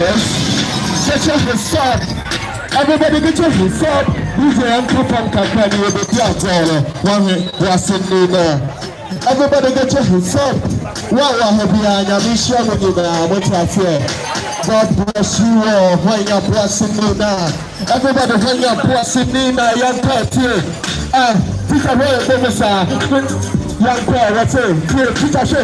Get your hands up. Everybody get your hands up. DJ Uncle from Kampani will be there. Was in there. Everybody get your hands up. What have you done? I'm sure you know what I say. God bless you all. When you're blessing me now. Everybody when you're blessing me now, young country. Teacher Royal Commissar. Young girl, what's it? Teacher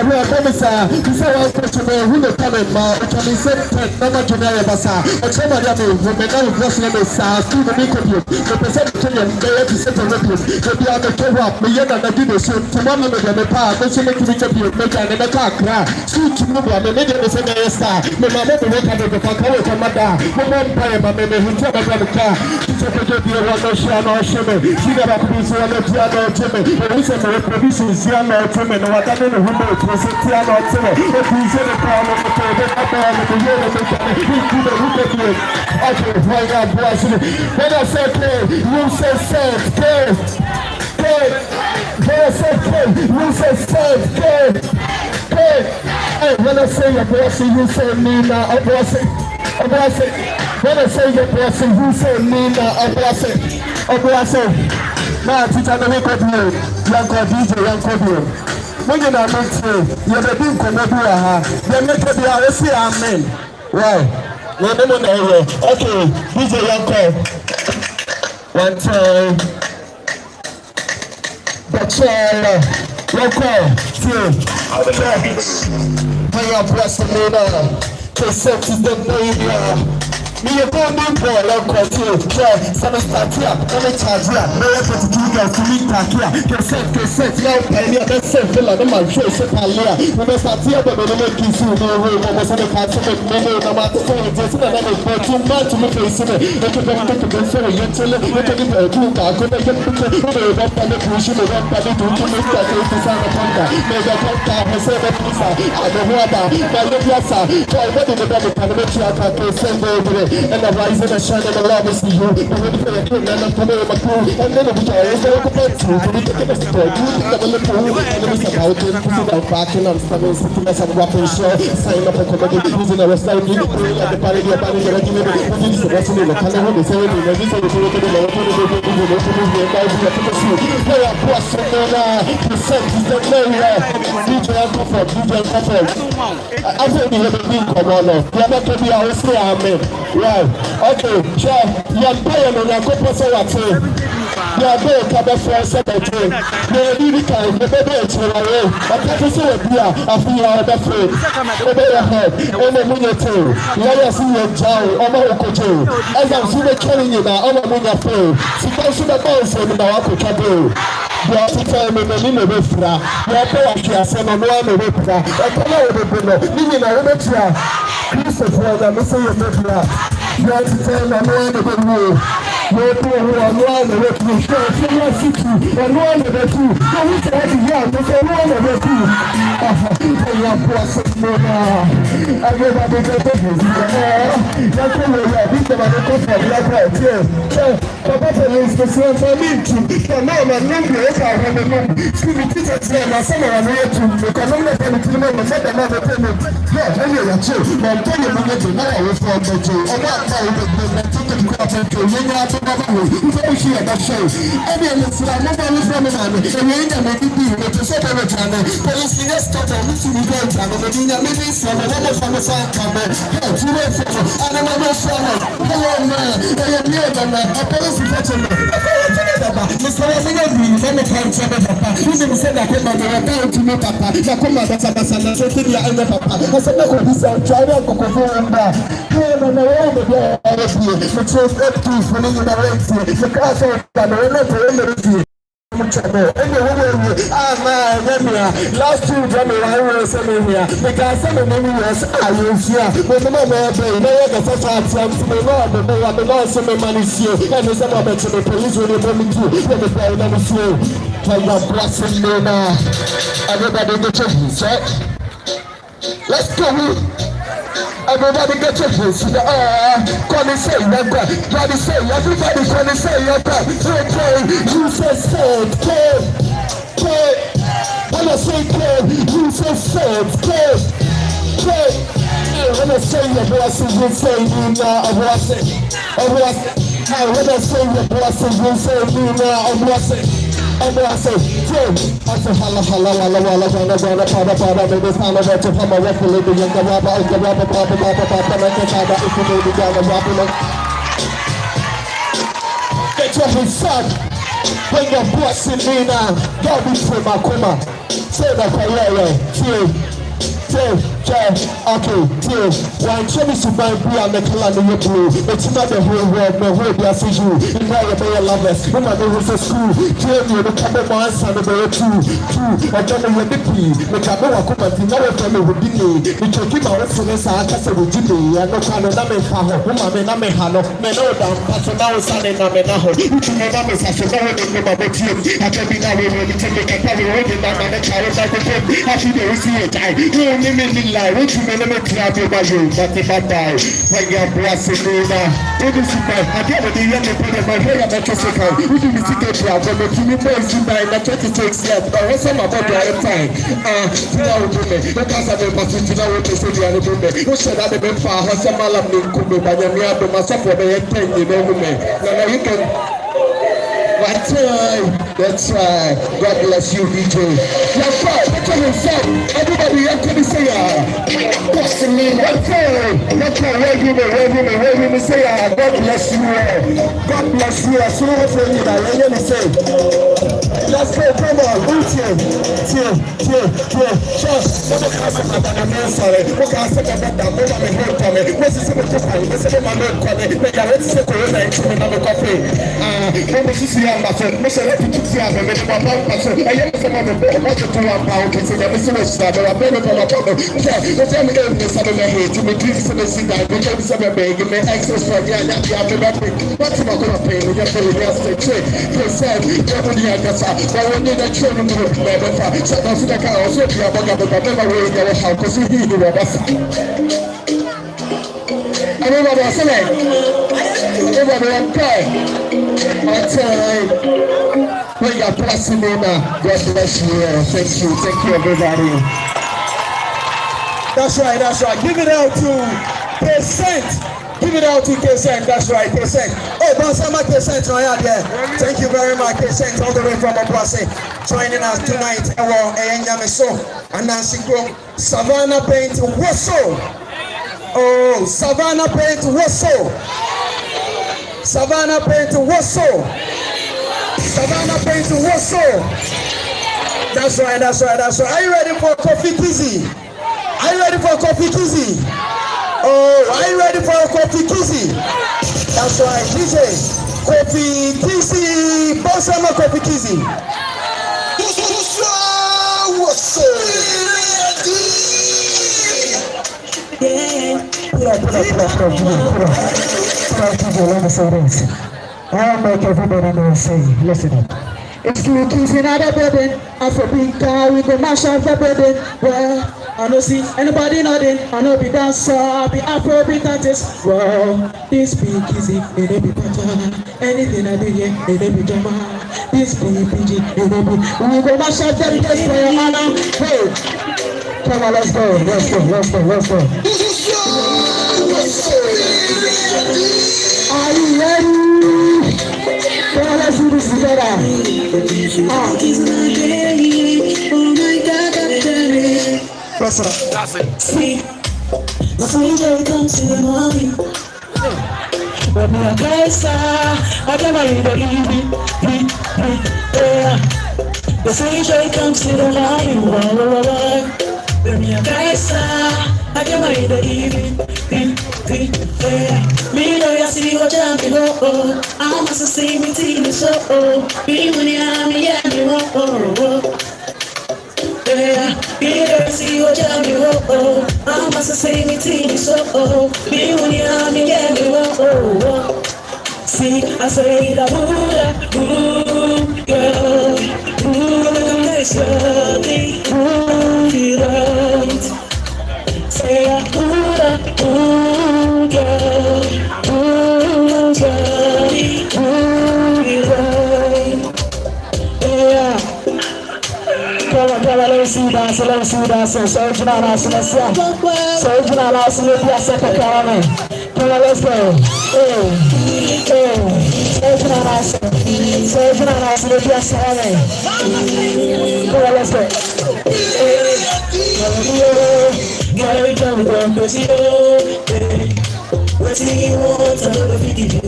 Royal Commissar. He said, I'll go to me. Who will come in? Which I mean, said, Mama Junior Bassa. Or somebody who may not have lost them is through the make of you. The percent of Kenyan, they have to set a record. They'll be on the toe up. The young and the dinner soon. Tomorrow, the park. Don't you make me to be a maker and a car crack. Sweet to move. I'm a nigga is a star. My mother will work out of the Fakao to Mada. My mom, my baby, who took a car. She took a good deal of no shame or shimmer. She got a piece of the piano to me. The provisions, young or women, what I don't know who was a piano to me. If we said a problem of the table, the year of the okay, why not bless it? When I say play, you say safe, play. When I say play, you say safe, play. Hey, when I say your blessing, you say me now, a blessing. When I say your blessing, you say me now, a blessing. Now, teacher, the way of you, young DJ, young Kobe. When you're not you're the big Komodo, then make it be a say amen. Right. No, okay, DJ Yanko. One time. The chair. Yanko. Two. When you're blessing me now, to set the name. Me a golden boy, like Quatil, Semester, Every charge here, no effort to do girls to meet Takia, Cassette, now Pioneer, that's so full of them, I'm sure it's a Palia. We must not hear about the make you see no room, almost on the castle, no matter what, just another for 2 months to make a sinner. Let me go to the story, you tell it, look at it, I could make it, up on the push, up on the to make that to sign a contract. May the contract has said that I don't know about my little yassa, for what did the better parliamentary attack send over it. And the rising and shining the love is you. And when you feel a king and I'm coming with my crew, and then we try to go back to we can get a support. You think I'm a little and it's about it. This is our backing up, sitting as a rapping show, sign up a comedy, using a website, you can play like the party, the regular, and this is the rest of the Canada, the same, and this is the local, they are Barcelona, the set is the player, DJ Comfort, DJ Comfort. I think we have a big commander. We are not going to be our say amen. Right, okay, sure. You're paying on your company at home. You are going to have a first secretary. You are really kind, the baby is your way. But if you say a beer, I feel you are the friend. Obey your head, and the moon tail. Let us see your jaw, or my cocoa. As I'm seeing killing you now, I'm a moon of food. Suppose the boys in the Wako. You are to tell me the name of Ifra. You are to ask me one of Ifra. I come out with the meaning of Ifra. Christopher, I'm saying Ifra. You are to tell me one of the rule. You are to one of the two. You are city, and one of the two. You are to have young, but one of the two. You are processed more now. Everybody get the business. That's why we are big about the company. Like that, yeah. But is the same for me too. For now, my number is I have a number. Excuse me, teachers, my son, I'm here to because I'm not going to tell my father, mother, payment. Yeah, anyway, too. My penny manager, now I was from the two. I'm not tired of the ticket quarter to you out of my way. Who's always here that shows? Any of us, I'm not always from the man. And we ain't going to be able to set every channel. Police, you just stop on this to be going to the Medina, maybe some of them from the side camera. Yeah, you wait for me. And I'm not sure. Hello, man. I am here, man. I police is watching me. Mr. Wasn't let me try to tell Papa. You didn't say that I'm going to meet Papa. Now come on, that's a son. So think you're under Papa. I said, no, this is try to go for him back. Hey, no, no, no, the truth is to for me in the race. The class of the perimeter. Last 2 January, here because some of them was I use here. But the moment they know the first time to the Lord, the Lord, some money see, and the some of the police will be moving to the play. Let me see. For your blessing, Lena. Everybody get your hands, right? Let's go. Everybody get your hands in the air. Come and say your God. God is saying, everybody come and say your God. You say saved, When I say you say saved, when I say your blessings, you say you now Obuasi. Hey, when I say your blessings, you say you now Obuasi. Obuasi, I say hala maybe it's time to come away from the young Rabba, if you know the guy, get your his son. When you're bossing me now, God be free my kuma. Say that for okay, one chemist to buy blue and the color of your blue. It's not the whole world, no way they see you. In my way, lovers, when I go to school, tell me the couple months and the way two. I don't know what the key. The couple of company, no one will be me. We can keep our residence and Casa with Jimmy. I know kind of Name Hano, woman, Name Hano, Menoda, Pasonao, San and Namenaho. You can never miss a show about the team. I can be now able to take a carry over the child like the kid. Actually, there is a time. You only which you may never clap about you, but if I die, when you're blessing me now, it is bad. I get the young people of my hair at your circle. We do the ticket club, but to me, boys, you buy the 26 left. But what's some about the other time? To know women, because I have a to know what they say to other women. Who said that the men for us, some malam in Kubu, but you're near the myself for the 10 you know women. Now you can. That's right. God bless you, DJ. That's right. That's what he said. Everybody have to say, what's the name? That's right. Where you say, God bless you. God bless you. As soon as you let me say, let's go. Come on. Sure. Sorry. What can I say about that? What am I hearing from me? What's the second time? What's the second time? Make a let's say Corona and try another coffee. Mr. Let me see how many person. I am some of the better to one pound to the business that are better than a problem. But I'm going to send a head to me, please, and see that because some of them may access for the other. What's not going to pay? We get the rest of the trade. They said, everybody has a but when you're not children to the better. So that's the car also be about the better way in our house because we need the rest. Everybody was saying, everybody okay. When you're blessing me now, God bless you. Thank you, everybody. That's right. Give it out to Percent. Give it out to Percent. That's right, Percent. Oh, Bansama Percent, right there. Thank you very much, Percent, all the way from Obuasi, joining us tonight. And Nancy Grom, Savannah Paint, Woso. Oh, Savannah Paint, Woso. Savannah Paint, Woso. Savannah Paint, Woso. That's right. Are you ready for Coffee Kizzy? Oh, are you ready for a Coffee Kizzy? That's right, DJ. Coffee Kizzy. Bosama Coffee Kizzy. Woso. I'll make everybody know. Say, listen up. It's Lucas in other building. Afro-Pinka, we go mash up the building. Well, I don't see anybody nothing. I know be dancer, I be Afro-Beat artist. Well, this big easy, it be better. Anything I do here, it be drama. This big PG, it be. We go mash up the building for your honor. Hey, come on, let's go. Are you ready? Let's do this together. That's it. See, the freedom comes to the morning. But me a place, I can read the evening. The freedom comes to the morning. But me a place, I can read the evening. Me know you see what I'm doing. I must see me till the show. Be when I'm yeah, you know. Me know you see what I'm doing. I must see me till the show. Be when I'm yeah, you know. See, I say that ooh, girl, ooh, it's lovely, ooh, right. Say ooh, girl, ooh, girl, ooh, right. Yeah. Come on, let's go. What do you want? I'm gonna give you.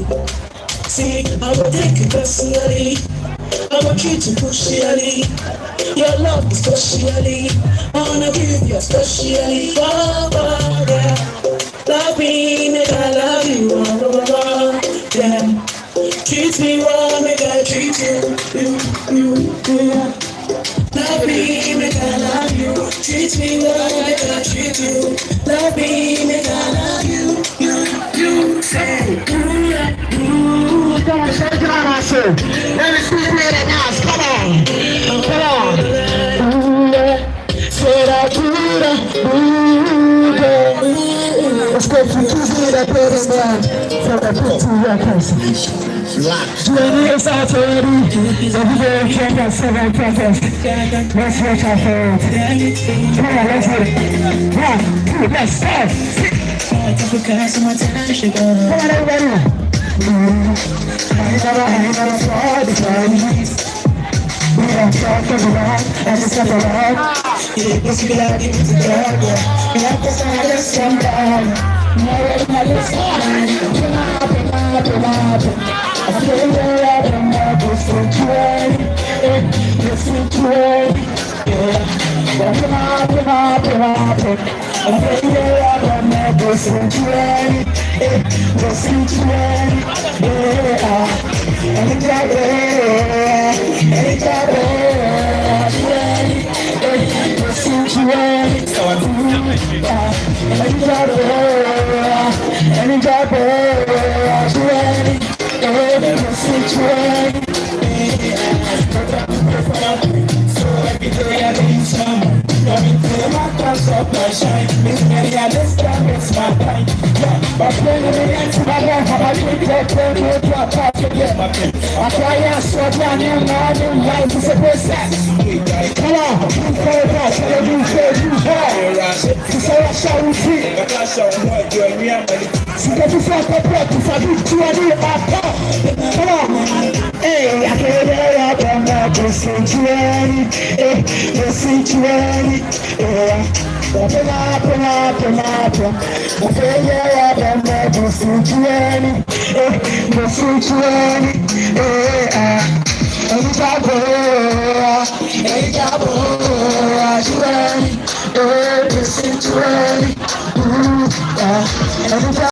See, I will take it personally. I want you to pushly. Your love is specially. I wanna give you specially. Yeah. Love me, make I love you. Yeah. Treat me well, make I treat you. Yeah. Love me, make I love you. Treat me well, make I treat you. Love me, make I love you. You say, Come on, shake it out, I said. Let me see you in that house. Come on. Come on. Say that let's go from Tuesday that building down for the 15-year person. 20 years out already. Every day we can't get 7 purpose. Let's watch our friends. Come on, let's hit it. 1, 2, let's go. Come on, everybody. I ain't never tried to try these. We don't talk to the right, I just got the right. Yeah, it's good, I give it to God, yeah. And I guess I just come down. Now ready, now let's go. Pull up. I feel like I'm not just so crazy. Just so crazy, yeah. Pull up. I feel like I'm not just so crazy. Just so crazy, yeah. Anytime,